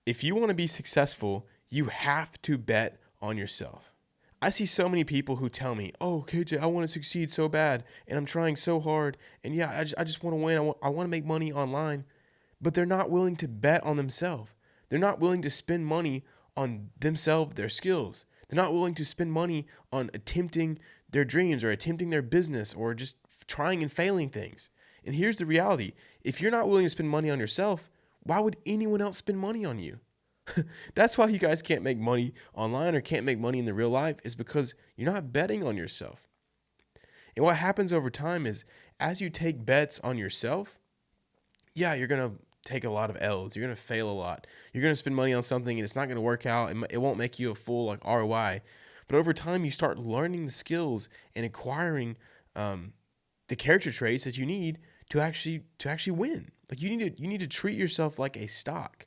if you want to be successful, you have to bet on yourself. I see so many people who tell me, "Oh, KJ, I want to succeed so bad, and I'm trying so hard, and yeah, I just want to win. I want to make money online," but they're not willing to bet on themselves. They're not willing to spend money on themselves, their skills. They're not willing to spend money on attempting their dreams or attempting their business or just trying and failing things. And here's the reality: if you're not willing to spend money on yourself, why would anyone else spend money on you? That's why you guys can't make money online or can't make money in the real life, is because you're not betting on yourself. And what happens over time is, as you take bets on yourself, yeah, you're going to take a lot of L's. You're going to fail a lot. You're going to spend money on something and it's not going to work out. It won't make you a full like ROI. But over time, you start learning the skills and acquiring the character traits that you need to actually win. Like you need to treat yourself like a stock.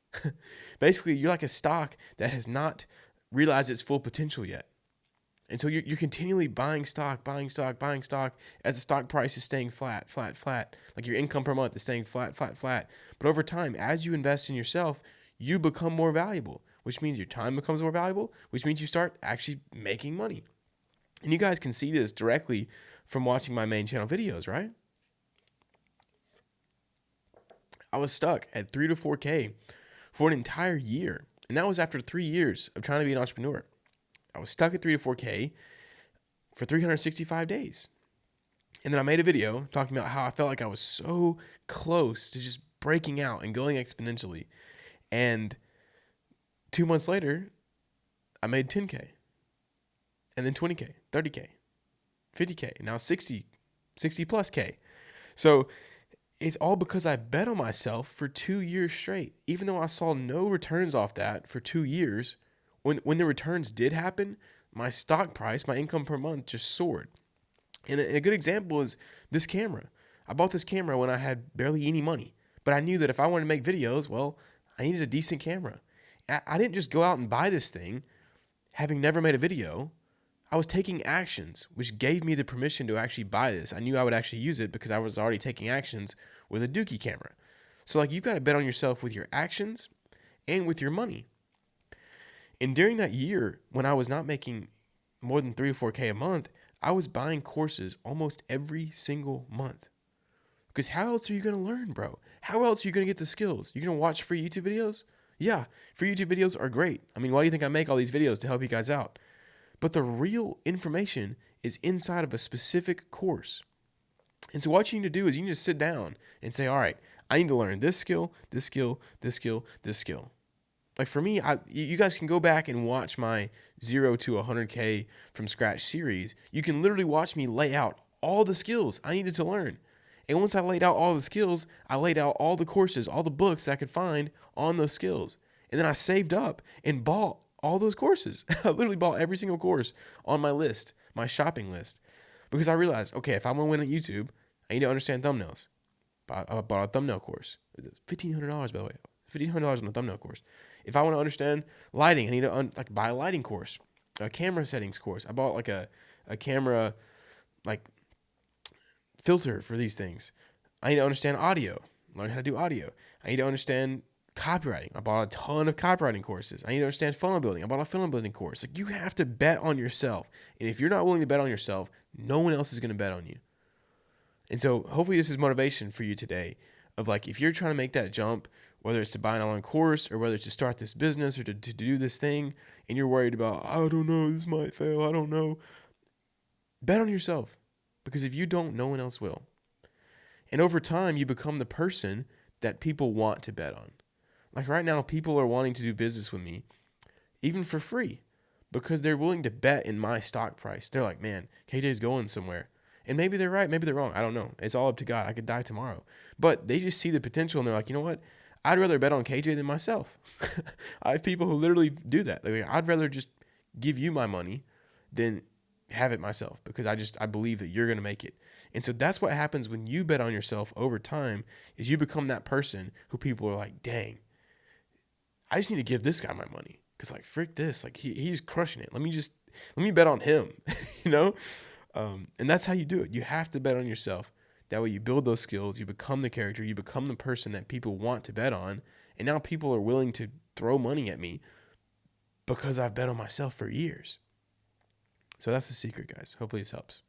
Basically, you're like a stock that has not realized its full potential yet. And so you're continually buying stock as the stock price is staying flat. Like your income per month is staying flat. But over time, as you invest in yourself, you become more valuable, which means your time becomes more valuable, which means you start actually making money. And you guys can see this directly from watching my main channel videos, right? I was stuck at 3 to 4K for an entire year. And that was after 3 years of trying to be an entrepreneur. I was stuck at 3 to 4K for 365 days. And then I made a video talking about how I felt like I was so close to just breaking out and going exponentially. And 2 months later, I made 10K. And then 20K, 30K, 50K, and now 60 plus K. So it's all because I bet on myself for 2 years straight. Even though I saw no returns off that for 2 years, when the returns did happen, my stock price, my income per month just soared. And a good example is this camera. I bought this camera when I had barely any money, but I knew that if I wanted to make videos, well, I needed a decent camera. I didn't just go out and buy this thing having never made a video. I was taking actions, which gave me the permission to actually buy this. I knew I would actually use it because I was already taking actions with a Dookie camera. So like, you've got to bet on yourself with your actions and with your money. And during that year, when I was not making more than 3 to 4K a month, I was buying courses almost every single month. Because how else are you going to learn, bro? How else are you going to get the skills? You're going to watch free YouTube videos? Yeah, free YouTube videos are great. I mean, why do you think I make all these videos to help you guys out? But the real information is inside of a specific course. And so what you need to do is you need to sit down and say, all right, I need to learn this skill, this skill, this skill, this skill. Like for me, you guys can go back and watch my 0 to 100K from scratch series. You can literally watch me lay out all the skills I needed to learn. And once I laid out all the skills, I laid out all the courses, all the books I could find on those skills. And then I saved up and bought all those courses. I literally bought every single course on my list, my shopping list, because I realized, okay, if I'm going to win at YouTube, I need to understand thumbnails. I bought a thumbnail course. $1,500, by the way. $1,500 on a thumbnail course. If I want to understand lighting, I need to buy a lighting course, a camera settings course. I bought like a camera like filter for these things. I need to understand audio, learn how to do audio. I need to understand copywriting. I bought a ton of copywriting courses. I need to understand funnel building. I bought a funnel building course. Like, you have to bet on yourself. And if you're not willing to bet on yourself, no one else is going to bet on you. And so hopefully this is motivation for you today of like, if you're trying to make that jump, whether it's to buy an online course or whether it's to start this business or to do this thing, and you're worried about, I don't know, this might fail, I don't know. Bet on yourself, because if you don't, no one else will. And over time, you become the person that people want to bet on. Like right now, people are wanting to do business with me, even for free, because they're willing to bet in my stock price. They're like, man, KJ's going somewhere. And maybe they're right, maybe they're wrong. I don't know. It's all up to God. I could die tomorrow. But they just see the potential and they're like, you know what? I'd rather bet on KJ than myself. I have people who literally do that. Like, I'd rather just give you my money than have it myself, because I believe that you're going to make it. And so that's what happens when you bet on yourself over time, is you become that person who people are like, dang, I just need to give this guy my money, because like, frick this, like he's crushing it. Let me bet on him, you know? And that's how you do it. You have to bet on yourself. That way you build those skills, you become the character, you become the person that people want to bet on. And now people are willing to throw money at me because I've bet on myself for years. So that's the secret, guys. Hopefully this helps.